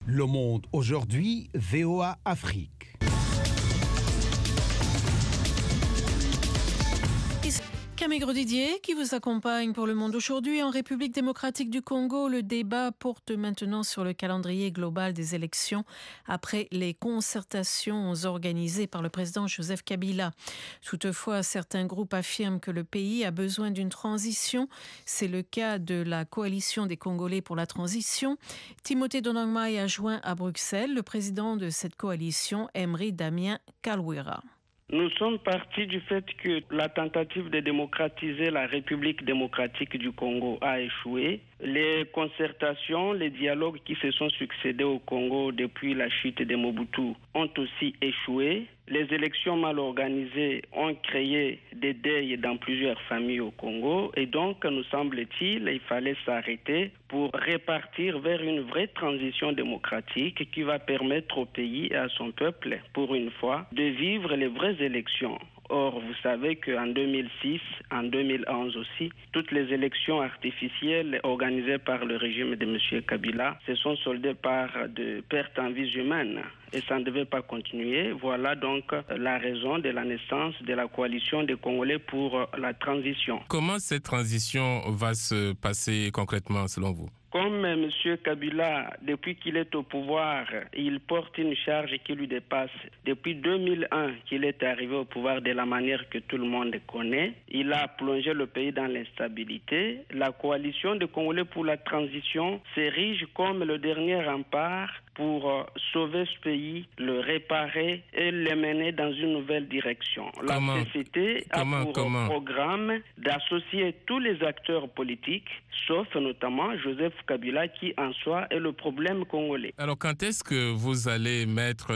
Le Monde aujourd'hui, VOA Afrique. Camille Didier qui vous accompagne pour Le Monde aujourd'hui. En République démocratique du Congo, le débat porte maintenant sur le calendrier global des élections après les concertations organisées par le président Joseph Kabila. Toutefois, certains groupes affirment que le pays a besoin d'une transition. C'est le cas de la coalition des Congolais pour la transition. Timothée Donangmaï a joint à Bruxelles le président de cette coalition, Emery Damien Kalwira. Nous sommes partis du fait que la tentative de démocratiser la République démocratique du Congo a échoué. Les concertations, les dialogues qui se sont succédés au Congo depuis la chute de Mobutu ont aussi échoué. Les élections mal organisées ont créé des deuils dans plusieurs familles au Congo et donc, nous semble-t-il, il fallait s'arrêter pour repartir vers une vraie transition démocratique qui va permettre au pays et à son peuple, pour une fois, de vivre les vraies élections. Or, vous savez qu'en 2006, en 2011 aussi, toutes les élections artificielles organisées par le régime de M. Kabila se sont soldées par de pertes en vies humaines. Et ça ne devait pas continuer. Voilà donc la raison de la naissance de la coalition des Congolais pour la transition. Comment cette transition va se passer concrètement selon vous ? Comme M. Kabila, depuis qu'il est au pouvoir, il porte une charge qui lui dépasse. Depuis 2001 qu'il est arrivé au pouvoir de la manière que tout le monde connaît, il a plongé le pays dans l'instabilité. La coalition des Congolais pour la transition s'érige comme le dernier rempart pour sauver ce pays, le réparer et le mener dans une nouvelle direction. La CCT a pour programme d'associer tous les acteurs politiques, sauf notamment Joseph Kabila qui en soi est le problème congolais. Alors quand est-ce que vous allez mettre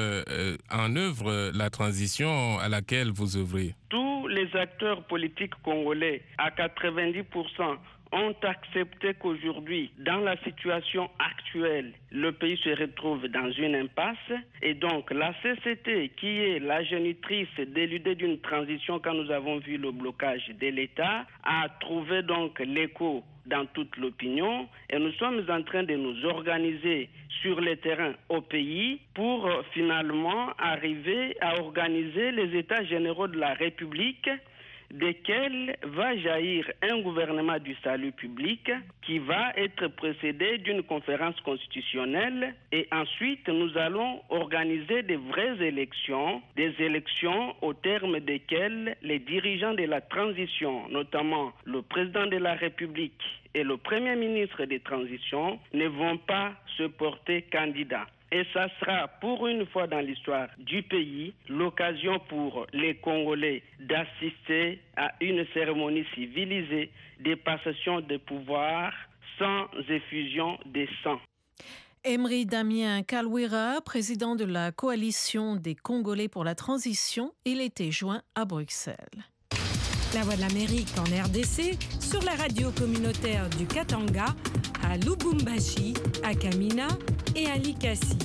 en œuvre la transition à laquelle vous œuvrez ? Tous les acteurs politiques congolais, à 90%, ont accepté qu'aujourd'hui, dans la situation actuelle, le pays se retrouve dans une impasse et donc la CCT, qui est la génitrice de l'idée d'une transition quand nous avons vu le blocage de l'État, a trouvé donc l'écho dans toute l'opinion et nous sommes en train de nous organiser sur le terrain au pays pour finalement arriver à organiser les états généraux de la République desquels va jaillir un gouvernement du salut public qui va être précédé d'une conférence constitutionnelle et ensuite nous allons organiser des vraies élections, des élections au terme desquelles les dirigeants de la transition, notamment le président de la République et le premier ministre des transitions, ne vont pas se porter candidats. Et ça sera pour une fois dans l'histoire du pays l'occasion pour les Congolais d'assister à une cérémonie civilisée de passation de pouvoir sans effusion de sang. Emery Damien Kalwira, président de la coalition des Congolais pour la transition, il était joint à Bruxelles. La Voix de l'Amérique en RDC, sur la radio communautaire du Katanga, à Lubumbashi, à Kamina et à Likasi.